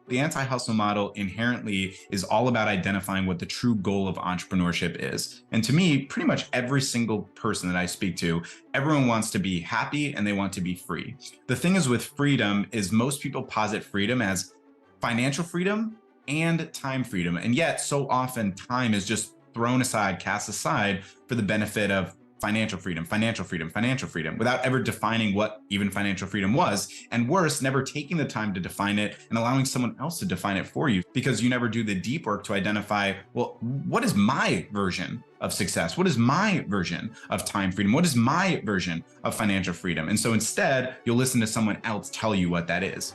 The anti-hustle model inherently is all about identifying what the true goal of entrepreneurship is. And to me, pretty much every single person that I speak to, everyone wants to be happy and they want to be free. The thing is with freedom is most people posit freedom as financial freedom and time freedom. And yet so often time is just thrown aside, cast aside for the benefit of financial freedom, financial freedom, financial freedom, without ever defining what even financial freedom was. And worse, never taking the time to define it and allowing someone else to define it for you, because you never do the deep work to identify, well, what is my version of success? What is my version of time freedom? What is my version of financial freedom? And so instead, you'll listen to someone else tell you what that is.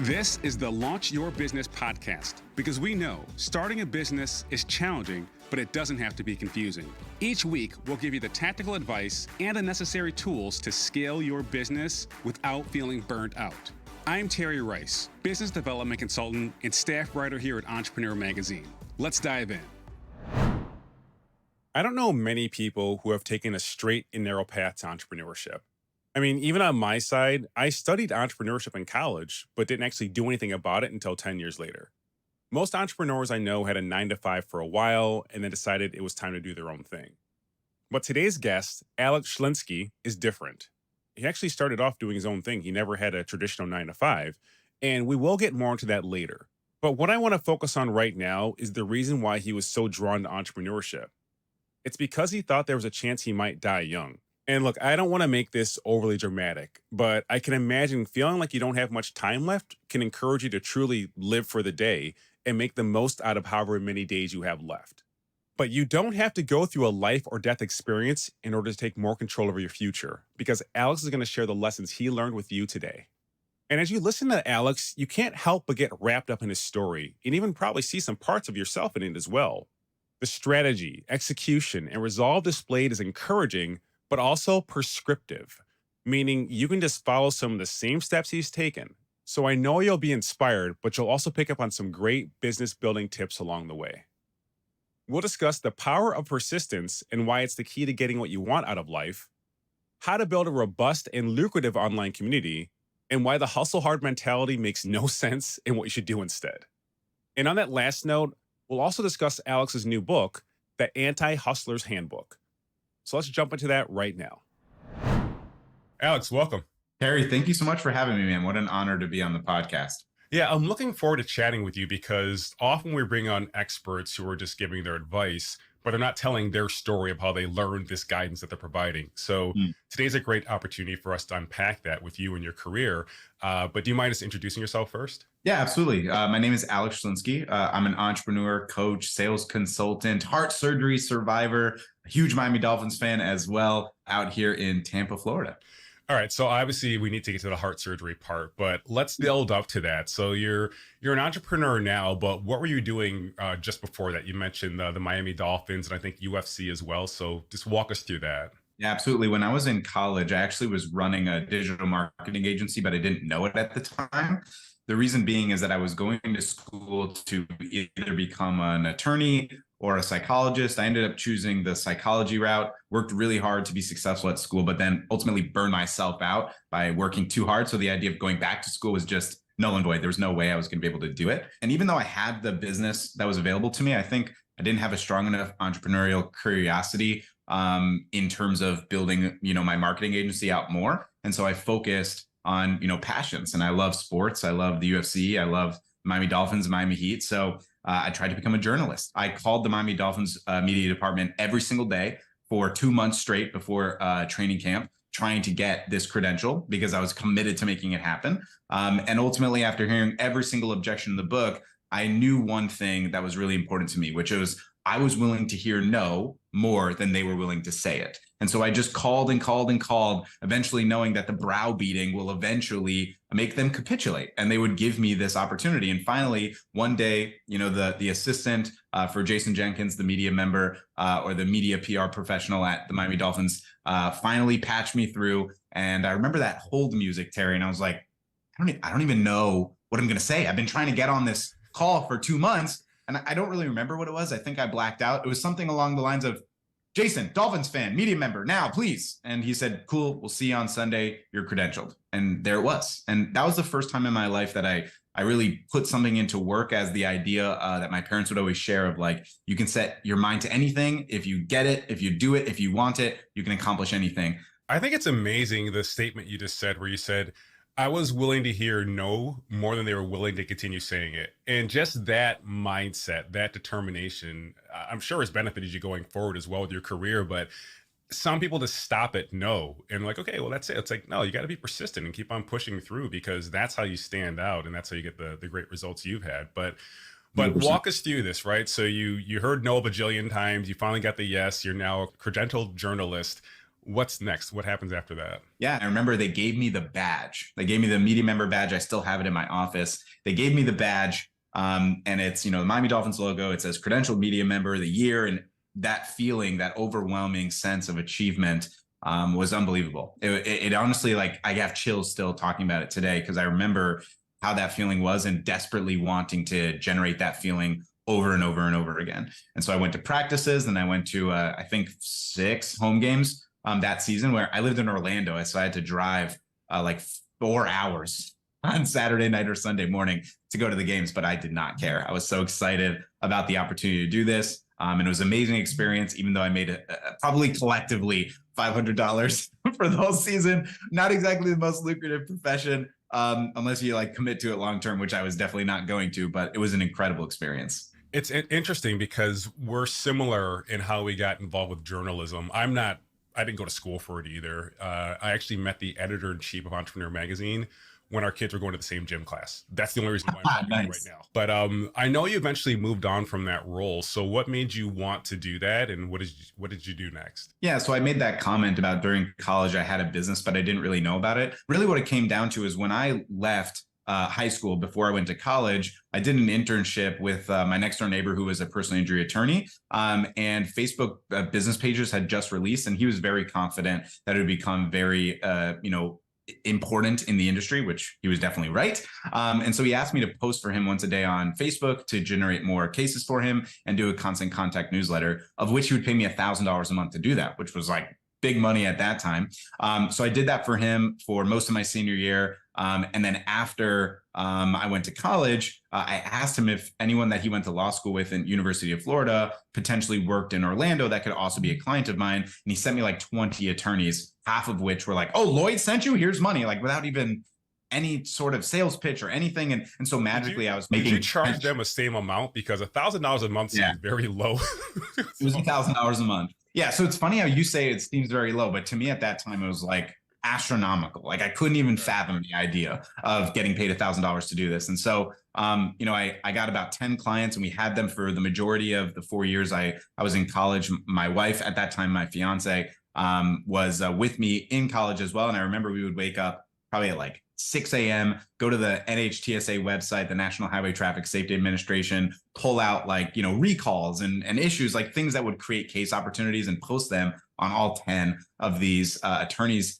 This is the Launch Your Business podcast, because we know starting a business is challenging, but it doesn't have to be confusing. Each week, we'll give you the tactical advice and the necessary tools to scale your business without feeling burnt out. I'm Terry Rice, business development consultant and staff writer here at Entrepreneur Magazine. Let's dive in. I don't know many people who have taken a straight and narrow path to entrepreneurship. I mean, even on my side, I studied entrepreneurship in college, but didn't actually do anything about it until 10 years later. Most entrepreneurs I know had a 9-to-5 for a while and then decided it was time to do their own thing. But today's guest, Alex Schlinsky, is different. He actually started off doing his own thing. He never had a traditional 9-to-5, and we will get more into that later. But what I want to focus on right now is the reason why he was so drawn to entrepreneurship. It's because he thought there was a chance he might die young. And look, I don't want to make this overly dramatic, but I can imagine feeling like you don't have much time left can encourage you to truly live for the day and make the most out of however many days you have left. But you don't have to go through a life or death experience in order to take more control over your future, because Alex is going to share the lessons he learned with you today. And as you listen to Alex, you can't help but get wrapped up in his story and even probably see some parts of yourself in it as well. The strategy, execution, and resolve displayed is encouraging, but also prescriptive, meaning you can just follow some of the same steps he's taken. So I know you'll be inspired, but you'll also pick up on some great business building tips along the way. We'll discuss the power of persistence and why it's the key to getting what you want out of life, how to build a robust and lucrative online community, and why the hustle hard mentality makes no sense and what you should do instead. And on that last note, we'll also discuss Alex's new book, The Anti-Hustler's Handbook. So let's jump into that right now. Alex, welcome. Harry, thank you so much for having me, man. What an honor to be on the podcast. Yeah, I'm looking forward to chatting with you because often we bring on experts who are just giving their advice, but they're not telling their story of how they learned this guidance that they're providing. So today's a great opportunity for us to unpack that with you and your career. But do you mind just introducing yourself first? Yeah, absolutely. My name is Alex Schlinsky. I'm an entrepreneur, coach, sales consultant, heart surgery survivor, a huge Miami Dolphins fan as well, out here in Tampa, Florida. All right. So obviously we need to get to the heart surgery part, but let's build up to that. So you're an entrepreneur now, but what were you doing just before that? You mentioned the Miami Dolphins and I think UFC as well. So just walk us through that. Yeah, absolutely. When I was in college, I actually was running a digital marketing agency, but I didn't know it at the time. The reason being is that I was going to school to either become an attorney or a psychologist. I ended up choosing the psychology route, worked really hard to be successful at school, but then ultimately burned myself out by working too hard. So the idea of going back to school was just null and void. There was no way I was going to be able to do it. And even though I had the business that was available to me, I think I didn't have a strong enough entrepreneurial curiosity in terms of building, my marketing agency out more. And so I focused on, passions. And I love sports. I love the UFC. I love Miami Dolphins, Miami Heat. So I tried to become a journalist. I called the Miami Dolphins media department every single day for 2 months straight before training camp, trying to get this credential because I was committed to making it happen. And ultimately, after hearing every single objection in the book, I knew one thing that was really important to me, which was I was willing to hear no more than they were willing to say it. And so I just called and called and called, eventually knowing that the browbeating will eventually make them capitulate and they would give me this opportunity. And finally, one day, the assistant for Jason Jenkins, the media member or the media PR professional at the Miami Dolphins, finally patched me through. And I remember that hold music, Terry, and I was like, I don't even know what I'm going to say. I've been trying to get on this call for 2 months and I don't really remember what it was. I think I blacked out. It was something along the lines of, Jason, Dolphins fan, media member now, please. And he said, cool, we'll see you on Sunday. You're credentialed. And there it was. And that was the first time in my life that I really put something into work, as the idea that my parents would always share of like, you can set your mind to anything. If you get it, if you do it, if you want it, you can accomplish anything. I think it's amazing the statement you just said, where you said, I was willing to hear no more than they were willing to continue saying it. And just that mindset, that determination, I'm sure has benefited you going forward as well with your career. But some people just stop at no and like, okay, well, that's it. It's like, no, you got to be persistent and keep on pushing through, because that's how you stand out and that's how you get the great results you've had. But 100%. walk us through this, right? So you heard no a bajillion times, you finally got the yes, you're now a credentialed journalist. What's next? What happens after that? Yeah, I remember they gave me the badge. They gave me the media member badge. I still have it in my office. They gave me the badge, and it's, the Miami Dolphins logo. It says credentialed media member of the year. And that feeling, that overwhelming sense of achievement was unbelievable. It honestly, like, I have chills still talking about it today, because I remember how that feeling was and desperately wanting to generate that feeling over and over and over again. And so I went to practices, and I went to, I think, 6 home games that season, where I lived in Orlando. So I had to drive like 4 hours on Saturday night or Sunday morning to go to the games, but I did not care. I was so excited about the opportunity to do this. And it was an amazing experience, even though I made probably collectively $500 for the whole season. Not exactly the most lucrative profession, unless you like commit to it long term, which I was definitely not going to, but it was an incredible experience. It's interesting because we're similar in how we got involved with journalism. I didn't go to school for it either. I actually met the editor in chief of Entrepreneur Magazine when our kids were going to the same gym class. That's the only reason why I'm talking Nice. right now. But I know you eventually moved on from that role. So what made you want to do that, and what did you do next? Yeah, so I made that comment about during college I had a business, but I didn't really know about it. Really, what it came down to is when I left high school, before I went to college, I did an internship with my next door neighbor, who was a personal injury attorney. And Facebook business pages had just released, and he was very confident that it would become very, important in the industry, which he was definitely right. And so he asked me to post for him once a day on Facebook to generate more cases for him and do a constant contact newsletter, of which he would pay me $1,000 a month to do that, which was like big money at that time. So I did that for him for most of my senior year. And then after I went to college, I asked him if anyone that he went to law school with in University of Florida potentially worked in Orlando that could also be a client of mine. And he sent me like 20 attorneys, half of which were like, oh, Lloyd sent you, here's money, like without even any sort of sales pitch or anything. And so magically I was making— Did you charge them the same amount? Because $1,000 a month seems very low. It was $1,000 a month. Yeah. So it's funny how you say it seems very low, but to me at that time, it was like astronomical. Like I couldn't even fathom the idea of getting paid $1,000 to do this. And so, I got about 10 clients, and we had them for the majority of the 4 years I was in college. My wife at that time, my fiance, was with me in college as well. And I remember we would wake up probably at like 6 a.m., go to the NHTSA website, the National Highway Traffic Safety Administration, pull out like, recalls and issues, like things that would create case opportunities, and post them on all 10 of these attorneys'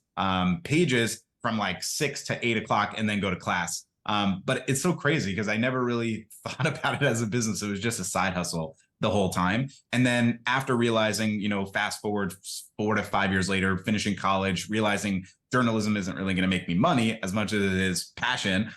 pages from like 6 to 8 o'clock, and then go to class. But it's so crazy because I never really thought about it as a business. It was just a side hustle the whole time. And then after realizing, fast forward 4 to 5 years later, finishing college, realizing journalism isn't really going to make me money as much as it is passion.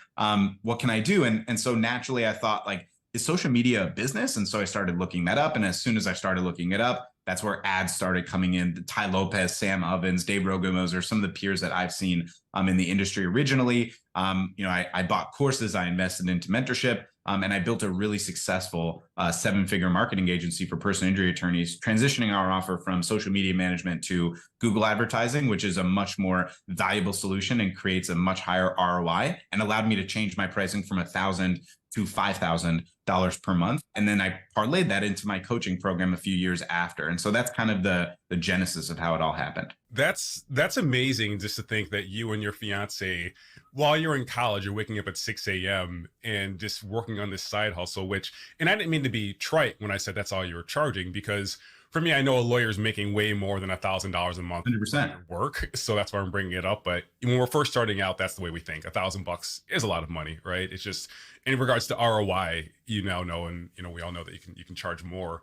What can I do? And so naturally I thought, like, is social media a business? And so I started looking that up. And as soon as I started looking it up, that's where ads started coming in. Ty Lopez, Sam Ovens, Dave Rogamos are some of the peers that I've seen in the industry originally. I bought courses, I invested into mentorship, and I built a really successful 7-figure marketing agency for personal injury attorneys, transitioning our offer from social media management to Google advertising, which is a much more valuable solution and creates a much higher ROI, and allowed me to change my pricing from $1,000 to $5,000 per month. And then I parlayed that into my coaching program a few years after. And so that's kind of the genesis of how it all happened. That's amazing, just to think that you and your fiance, while you're in college, you're waking up at 6 a.m. and just working on this side hustle, and I didn't mean to be trite when I said that's all you were charging, because for me, I know a lawyer's making way more than $1,000 a month 100%. work. So that's why I'm bringing it up. But when we're first starting out, that's the way we think. $1,000 is a lot of money, right? It's just, in regards to ROI, you now know, and we all know that you can charge more.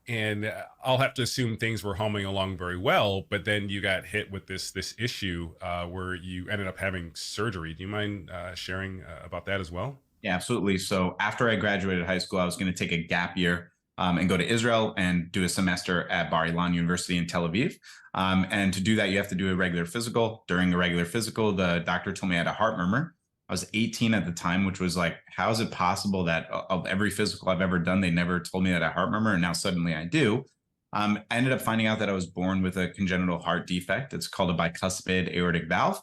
And I'll have to assume things were humming along very well, but then you got hit with this issue where you ended up having surgery. Do you mind sharing about that as well? Yeah, absolutely. So after I graduated high school, I was going to take a gap year and go to Israel and do a semester at Bar Ilan University in Tel Aviv. And to do that, you have to do a regular physical. During a regular physical, the doctor told me I had a heart murmur. I was 18 at the time, which was like, how is it possible that of every physical I've ever done, they never told me that I had a heart murmur, and now suddenly I do? I ended up finding out that I was born with a congenital heart defect. It's called a bicuspid aortic valve.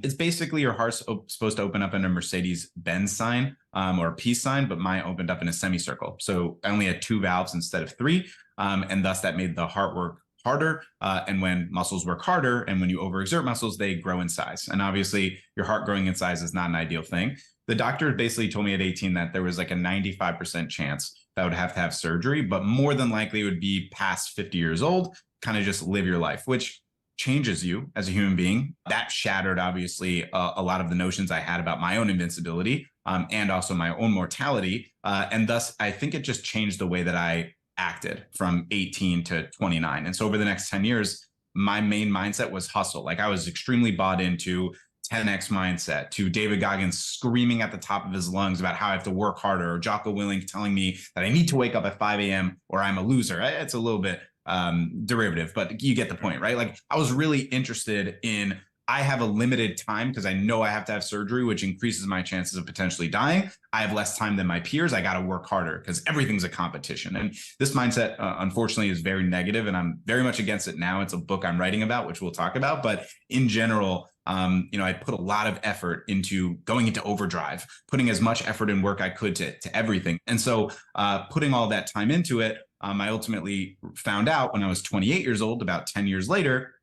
It's basically your heart's supposed to open up in a Mercedes-Benz sign or a peace sign, but mine opened up in a semicircle. So I only had two valves instead of three, and thus that made the heart work harder. And when muscles work harder, and when you overexert muscles, they grow in size. And obviously, your heart growing in size is not an ideal thing. The doctor basically told me at 18 that there was like a 95% chance that I would have to have surgery, but more than likely it would be past 50 years old, kind of just live your life, which changes you as a human being. That shattered, obviously, a lot of the notions I had about my own invincibility and also my own mortality. And thus, I think it just changed the way that I acted from 18 to 29. And so over the next 10 years, my main mindset was hustle. Like I was extremely bought into 10x mindset, to David Goggins screaming at the top of his lungs about how I have to work harder, or Jocko Willink telling me that I need to wake up at 5 a.m. or I'm a loser. It's a little bit derivative, but you get the point, right? Like I was really interested in, I have a limited time because I know I have to have surgery, which increases my chances of potentially dying. I have less time than my peers. I got to work harder because everything's a competition. And this mindset, unfortunately, is very negative, and I'm very much against it now. It's a book I'm writing about, which we'll talk about. But in general, I put a lot of effort into going into overdrive, putting as much effort and work I could to everything. And so putting all that time into it, I ultimately found out when I was 28 years old, about 10 years later,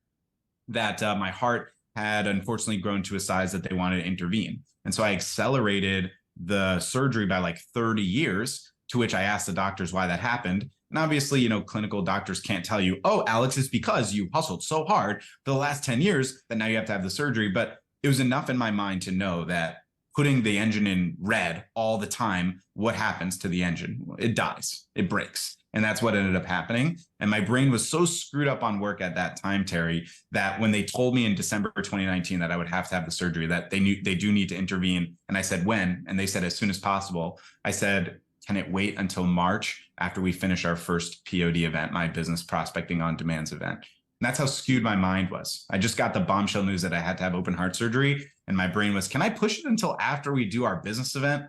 that my heart had unfortunately grown to a size that they wanted to intervene. And so I accelerated the surgery by like 30 years, to which I asked the doctors why that happened. And obviously, clinical doctors can't tell you, oh, Alex, it's because you hustled so hard for the last 10 years that now you have to have the surgery. But it was enough in my mind to know that putting the engine in red all the time, what happens to the engine? It dies, it breaks. And that's what ended up happening. And my brain was so screwed up on work at that time, Terry, that when they told me in December 2019 that I would have to have the surgery, that they knew they do need to intervene. And I said, when? And they said, as soon as possible. I said, can it wait until March after we finish our first POD event, my business prospecting on demands event? And that's how skewed my mind was. I just got the bombshell news that I had to have open heart surgery. And my brain was, can I push it until after we do our business event?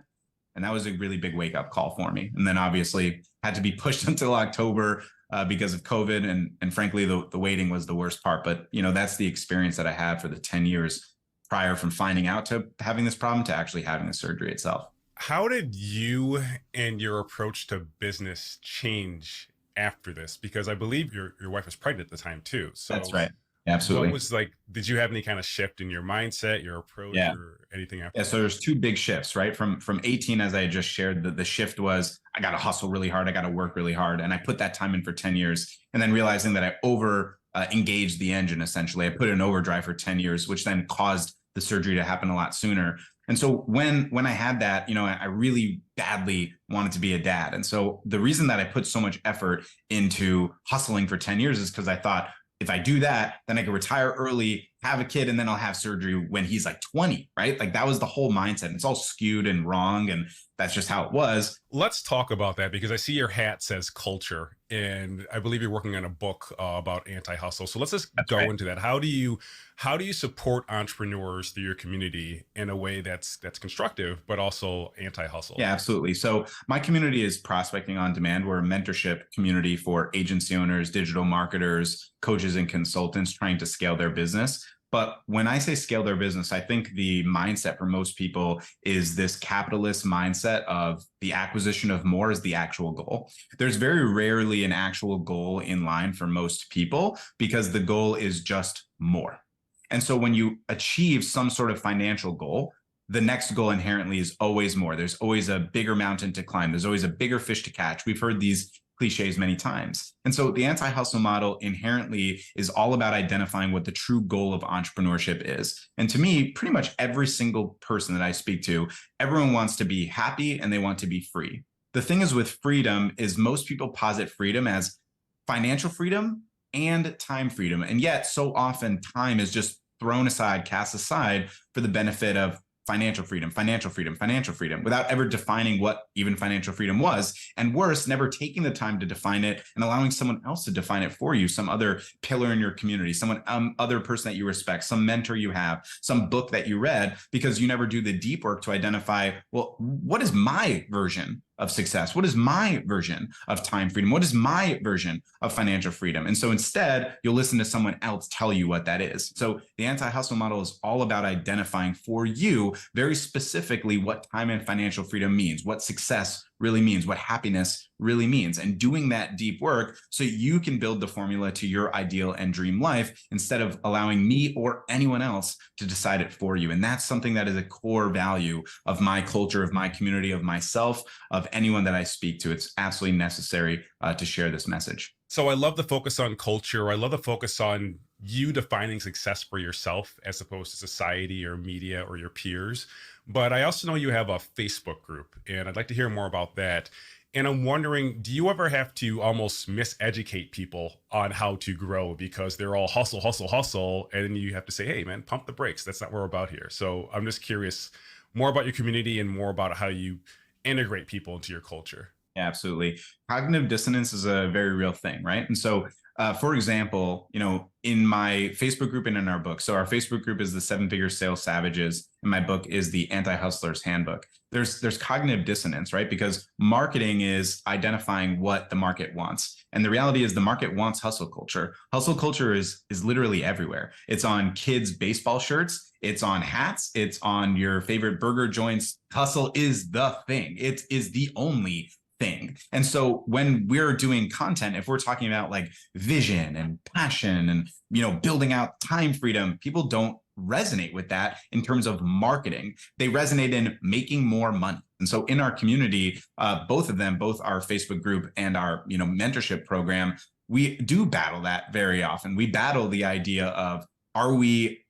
And that was a really big wake up call for me. And then obviously had to be pushed until October because of COVID. And frankly, the waiting was the worst part. But, that's the experience that I had for the 10 years prior from finding out to having this problem to actually having the surgery itself. How did you and your approach to business change after this? Because I believe your wife was pregnant at the time too. So that's right. Absolutely. What was like, did you have any kind of shift in your mindset, your approach, or anything after? Yeah, so there's two big shifts, right? From 18, as I just shared, the shift was I got to hustle really hard, I got to work really hard, and I put that time in for 10 years, and then realizing that I over engaged the engine. Essentially, I put it in overdrive for 10 years, which then caused the surgery to happen a lot sooner. And so when I had that, I really badly wanted to be a dad, and so the reason that I put so much effort into hustling for 10 years is because I thought, if I do that, then I can retire early, have a kid, and then I'll have surgery when he's like 20, right? Like that was the whole mindset. It's all skewed and wrong, and that's just how it was. Let's talk about that, because I see your hat says culture, and I believe you're working on a book about anti-hustle. So let's just go into that. How do you support entrepreneurs through your community in a way that's constructive, but also anti-hustle? Yeah, absolutely. So my community is Prospecting on Demand. We're a mentorship community for agency owners, digital marketers, coaches, and consultants trying to scale their business. But when I say scale their business, I think the mindset for most people is this capitalist mindset of the acquisition of more is the actual goal. There's very rarely an actual goal in line for most people because the goal is just more. And so when you achieve some sort of financial goal, the next goal inherently is always more. There's always a bigger mountain to climb. There's always a bigger fish to catch. We've heard these cliches many times. And so the anti-hustle model inherently is all about identifying what the true goal of entrepreneurship is. And to me, pretty much every single person that I speak to, everyone wants to be happy and they want to be free. the thing is with freedom is most people posit freedom as financial freedom and time freedom. And yet so often time is just thrown aside, cast aside for the benefit of financial freedom, financial freedom, financial freedom, without ever defining what even financial freedom was. And worse, never taking the time to define it and allowing someone else to define it for you, some other pillar in your community, someone other person that you respect, some mentor you have, some book that you read, because you never do the deep work to identify, well, what is my version of success? What is my version of time freedom? What is my version of financial freedom? And so instead, you'll listen to someone else tell you what that is. So the anti-hustle model is all about identifying for you very specifically what time and financial freedom means, what success really means, what happiness really means, and doing that deep work so you can build the formula to your ideal and dream life instead of allowing me or anyone else to decide it for you. And that's something that is a core value of my culture, of my community, of myself, of anyone that I speak to. It's absolutely necessary to share this message. So I love the focus on culture. I love the focus on you defining success for yourself as opposed to society or media or your peers. But I also know you have a Facebook group, and I'd like to hear more about that. And I'm wondering, do you ever have to almost miseducate people on how to grow because they're all hustle, hustle, hustle, and then you have to say, hey, man, pump the brakes. That's not what we're about here. So I'm just curious more about your community and more about how you integrate people into your culture. Yeah, absolutely. Cognitive dissonance is a very real thing, right? And so, for example, in my Facebook group and in our book, so our Facebook group is the Seven Figure Sales Savages, and my book is the Anti-Hustler's Handbook. There's cognitive dissonance, right? Because marketing is identifying what the market wants. And the reality is the market wants hustle culture. Hustle culture is literally everywhere. It's on kids' baseball shirts. It's on hats. It's on your favorite burger joints. Hustle is the thing. It is the only thing. And so when we're doing content, if we're talking about like vision and passion and, building out time freedom, people don't resonate with that in terms of marketing. They resonate in making more money. And so in our community, both our Facebook group and our, mentorship program, we do battle that very often. We battle the idea of, are we,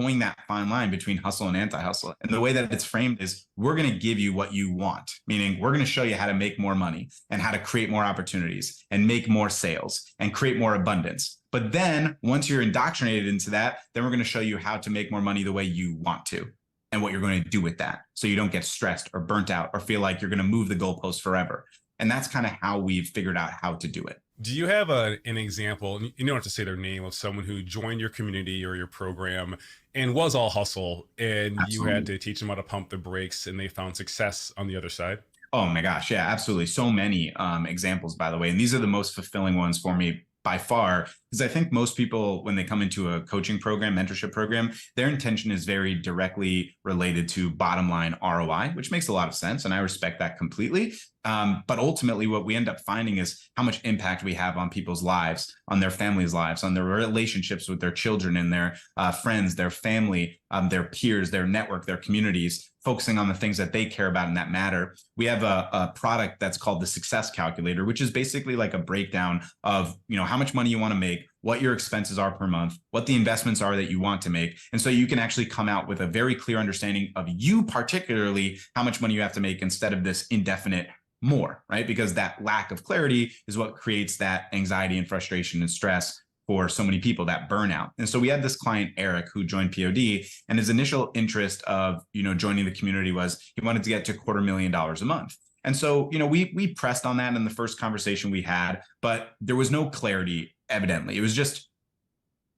towing that fine line between hustle and anti-hustle. And the way that it's framed is we're going to give you what you want, meaning we're going to show you how to make more money and how to create more opportunities and make more sales and create more abundance. But then once you're indoctrinated into that, then we're going to show you how to make more money the way you want to and what you're going to do with that. So you don't get stressed or burnt out or feel like you're going to move the goalpost forever. And that's kind of how we've figured out how to do it. Do you have an example, you don't have to say their name, of someone who joined your community or your program and was all hustle and Absolutely. you had to teach them how to pump the brakes and they found success on the other side? Oh my gosh. Yeah, absolutely. So many examples, by the way. And these are the most fulfilling ones for me by far, because I think most people, when they come into a coaching program, mentorship program, their intention is very directly related to bottom line ROI, which makes a lot of sense. And I respect that completely. But ultimately, what we end up finding is how much impact we have on people's lives, on their families' lives, on their relationships with their children and their friends, their family, their peers, their network, their communities, focusing on the things that they care about and that matter. We have a product that's called the Success Calculator, which is basically like a breakdown of, how much money you want to make, what your expenses are per month, what the investments are that you want to make. And so you can actually come out with a very clear understanding of you, particularly how much money you have to make instead of this indefinite more, right? Because that lack of clarity is what creates that anxiety and frustration and stress for so many people, that burnout. And so we had this client, Eric, who joined POD, and his initial interest of, joining the community was he wanted to get to $250,000 a month. And so, we pressed on that in the first conversation we had, but there was no clarity, evidently. It was just,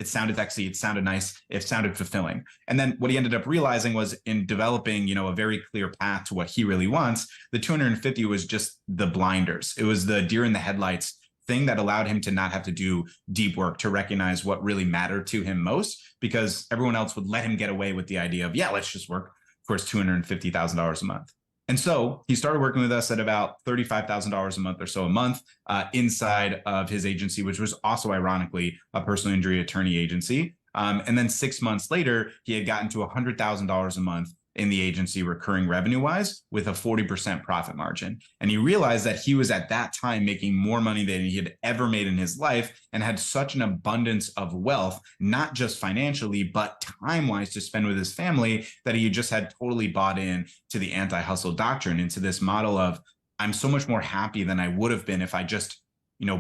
it sounded sexy, it sounded nice, it sounded fulfilling. And then what he ended up realizing was in developing, a very clear path to what he really wants, the 250 was just the blinders. It was the deer in the headlights thing that allowed him to not have to do deep work to recognize what really mattered to him most, because everyone else would let him get away with the idea of, yeah, let's just work for his $250,000 a month. And so he started working with us at about $35,000 a month or so a month inside of his agency, which was also ironically a personal injury attorney agency. And then 6 months later, he had gotten to $100,000 a month in the agency recurring revenue wise with a 40% profit margin. And he realized that he was at that time making more money than he had ever made in his life and had such an abundance of wealth, not just financially, but time wise to spend with his family, that he just had totally bought in to the anti-hustle doctrine, into this model of I'm so much more happy than I would have been if I just,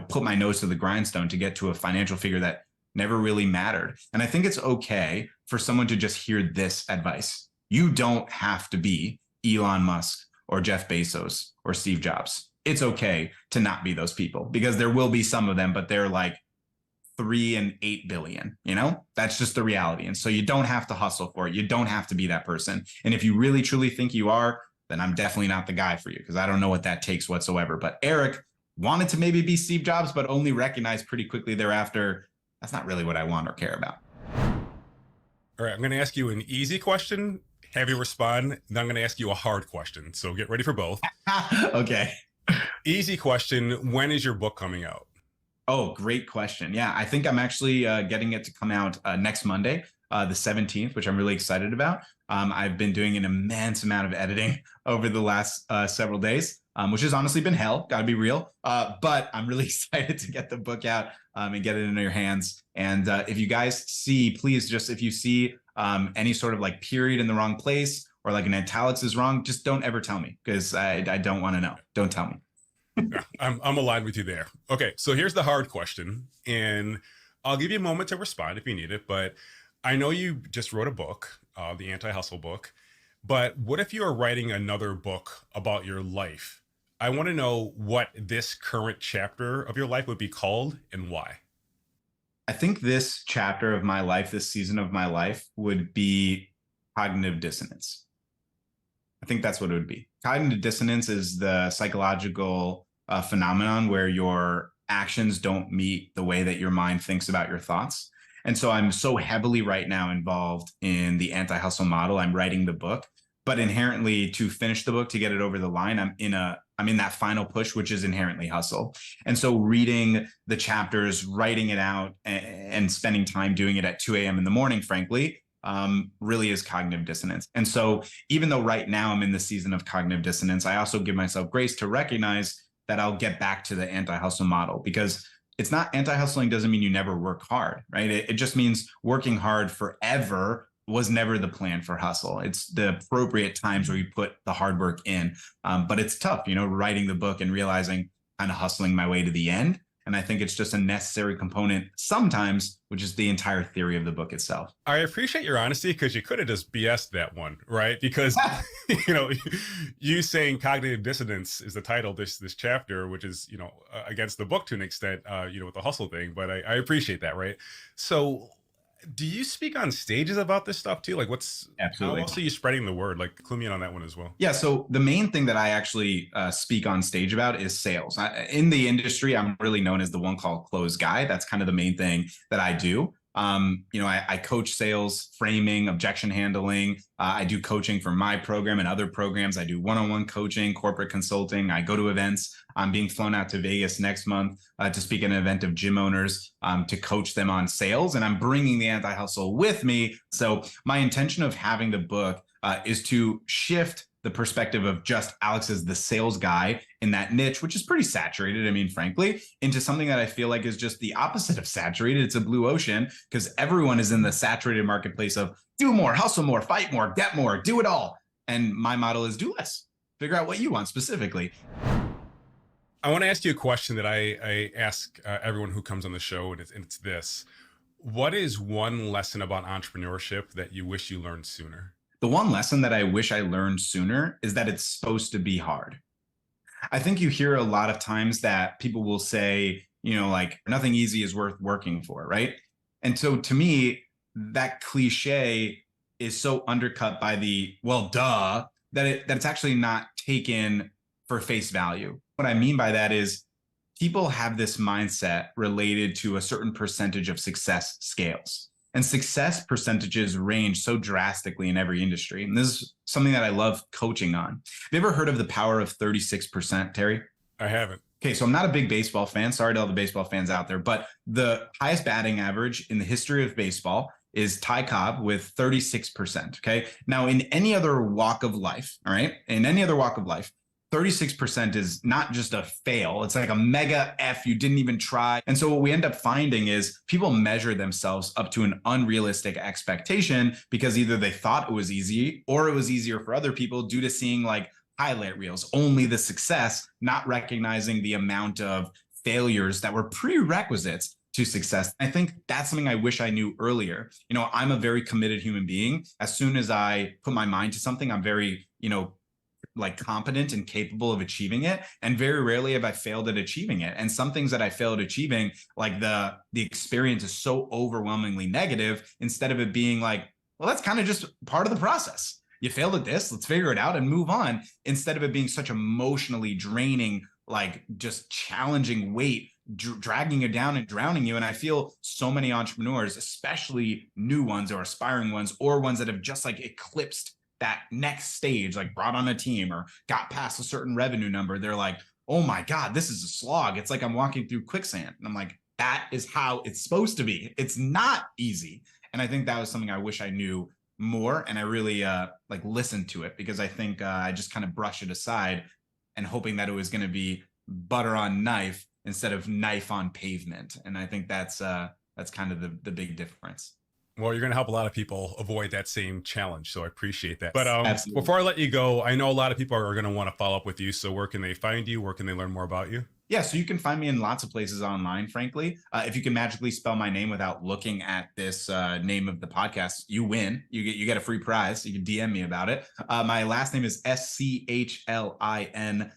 put my nose to the grindstone to get to a financial figure that never really mattered. And I think it's okay for someone to just hear this advice. You don't have to be Elon Musk or Jeff Bezos or Steve Jobs. It's okay to not be those people, because there will be some of them, but they're like 3 and 8 billion, that's just the reality. And so you don't have to hustle for it. You don't have to be that person. And if you really truly think you are, then I'm definitely not the guy for you, because I don't know what that takes whatsoever. But Eric wanted to maybe be Steve Jobs, but only recognized pretty quickly thereafter, that's not really what I want or care about. All right, I'm going to ask you an easy question, have you respond. Then I'm going to ask you a hard question. So get ready for both. Okay. Easy question. When is your book coming out? Oh, great question. Yeah, I think I'm actually getting it to come out next Monday, the 17th, which I'm really excited about. I've been doing an immense amount of editing over the last several days, which has honestly been hell, got to be real. But I'm really excited to get the book out and get it in your hands. And if you guys see, please just, if you see any sort of like period in the wrong place or like an italics is wrong, just don't ever tell me, because I don't want to know. Don't tell me. Yeah, I'm aligned with you there. Okay, so here's the hard question, and I'll give you a moment to respond if you need it. But I know you just wrote a book, the Anti-Hustle book. But what if you are writing another book about your life? I want to know what this current chapter of your life would be called and why. I think this chapter of my life, this season of my life, would be cognitive dissonance. I think that's what it would be. Cognitive dissonance is the psychological phenomenon where your actions don't meet the way that your mind thinks about your thoughts. And so I'm so heavily right now involved in the anti-hustle model. I'm writing the book, but inherently to finish the book, to get it over the line, I'm in that final push, which is inherently hustle. And so reading the chapters, writing it out, and spending time doing it at 2 a.m. in the morning, frankly, really is cognitive dissonance. And so even though right now I'm in the season of cognitive dissonance, I also give myself grace to recognize that I'll get back to the anti-hustle model, because it's not, anti-hustling doesn't mean you never work hard, right? It just means working hard forever was never the plan for hustle. It's the appropriate times where you put the hard work in. But it's tough, writing the book and realizing kind of hustling my way to the end. And I think it's just a necessary component sometimes, which is the entire theory of the book itself. I appreciate your honesty, because you could have just BS'd that one, right? Because, you saying cognitive dissonance is the title of this chapter, which is, against the book to an extent, with the hustle thing. But I appreciate that, right? So do you speak on stages about this stuff too? Like Absolutely. How else are you spreading the word? Like, clue me in on that one as well. Yeah. So the main thing that I actually speak on stage about is sales. In the industry, I'm really known as the one call close guy. That's kind of the main thing that I do. I coach sales, framing, objection handling. I do coaching for my program and other programs. I do one-on-one coaching, corporate consulting. I go to events. I'm being flown out to Vegas next month to speak at an event of gym owners to coach them on sales. And I'm bringing the anti-hustle with me. So my intention of having the book is to shift the perspective of just Alex as the sales guy in that niche, which is pretty saturated, frankly, into something that I feel like is just the opposite of saturated. It's a blue ocean, because everyone is in the saturated marketplace of do more, hustle more, fight more, get more, do it all. And my model is do less. Figure out what you want specifically. I want to ask you a question that I ask everyone who comes on the show, and it's this. What is one lesson about entrepreneurship that you wish you learned sooner? The one lesson that I wish I learned sooner is that it's supposed to be hard. I think you hear a lot of times that people will say, like nothing easy is worth working for, right? And so to me, that cliche is so undercut by the, well, duh, that it's actually not taken for face value. What I mean by that is people have this mindset related to a certain percentage of success scales. And success percentages range so drastically in every industry. And this is something that I love coaching on. Have you ever heard of the power of 36%, Terry? I haven't. Okay, so I'm not a big baseball fan. Sorry to all the baseball fans out there. But the highest batting average in the history of baseball is Ty Cobb with 36%. Okay. Now, in any other walk of life, all right, in any other walk of life, 36% is not just a fail. It's like a mega F. You didn't even try. And so what we end up finding is people measure themselves up to an unrealistic expectation because either they thought it was easy or it was easier for other people due to seeing like highlight reels, only the success, not recognizing the amount of failures that were prerequisites to success. I think that's something I wish I knew earlier. I'm a very committed human being. As soon as I put my mind to something, I'm very, like competent and capable of achieving it. And very rarely have I failed at achieving it. And some things that I failed achieving, like the experience is so overwhelmingly negative, instead of it being like, well, that's kind of just part of the process. You failed at this, let's figure it out and move on. Instead of it being such emotionally draining, like just challenging weight, dragging you down and drowning you. And I feel so many entrepreneurs, especially new ones or aspiring ones, or ones that have just like eclipsed that next stage, like brought on a team or got past a certain revenue number, they're like, oh my God, this is a slog. It's like I'm walking through quicksand. And I'm like, that is how it's supposed to be. It's not easy. And I think that was something I wish I knew more. And I really like listened to it, because I think I just kind of brushed it aside and hoping that it was going to be butter on knife instead of knife on pavement. And I think that's kind of the big difference. Well, you're going to help a lot of people avoid that same challenge. So I appreciate that. But Absolutely. Before I let you go, I know a lot of people are going to want to follow up with you. So where can they find you? Where can they learn more about you? Yeah, so you can find me in lots of places online, frankly. If you can magically spell my name without looking at this name of the podcast, you win. You get a free prize. You can DM me about it. My last name is SCHLINSKY.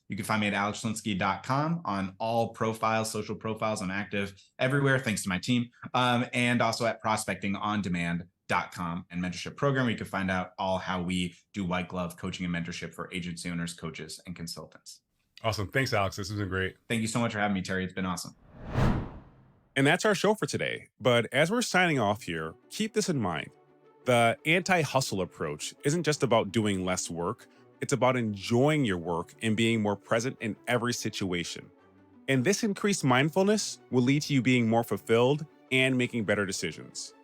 You can find me at alexschlinsky.com on all profiles, social profiles. I'm active everywhere, thanks to my team. And also at prospectingondemand.com and mentorship program, where you can find out all how we do white glove coaching and mentorship for agency owners, coaches, and consultants. Awesome. Thanks, Alex. This has been great. Thank you so much for having me, Terry. It's been awesome. And that's our show for today. But as we're signing off here, keep this in mind. The anti-hustle approach isn't just about doing less work. It's about enjoying your work and being more present in every situation. And this increased mindfulness will lead to you being more fulfilled and making better decisions.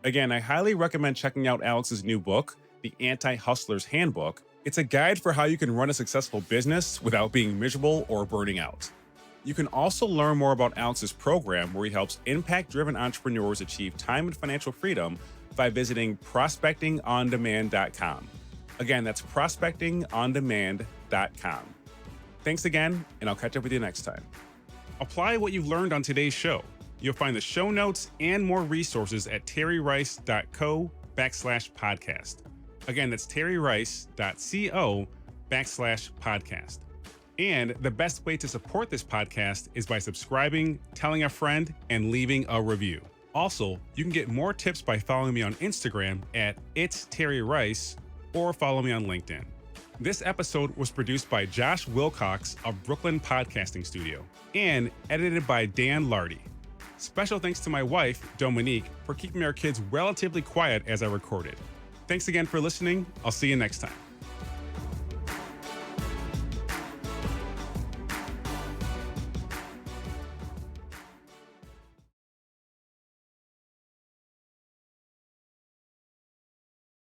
Again, I highly recommend checking out Alex's new book, The Anti-Hustler's Handbook. It's a guide for how you can run a successful business without being miserable or burning out. You can also learn more about Alex's program, where he helps impact-driven entrepreneurs achieve time and financial freedom by visiting prospectingondemand.com. Again, that's prospectingondemand.com. Thanks again, and I'll catch up with you next time. Apply what you've learned on today's show. You'll find the show notes and more resources at terryrice.co/podcast. Again, that's terryrice.co/podcast. And the best way to support this podcast is by subscribing, telling a friend, and leaving a review. Also, you can get more tips by following me on Instagram at @itsterryrice, or follow me on LinkedIn. This episode was produced by Josh Wilcox of Brooklyn Podcasting Studio and edited by Dan Lardy. Special thanks to my wife, Dominique, for keeping our kids relatively quiet as I recorded. Thanks again for listening. I'll see you next time.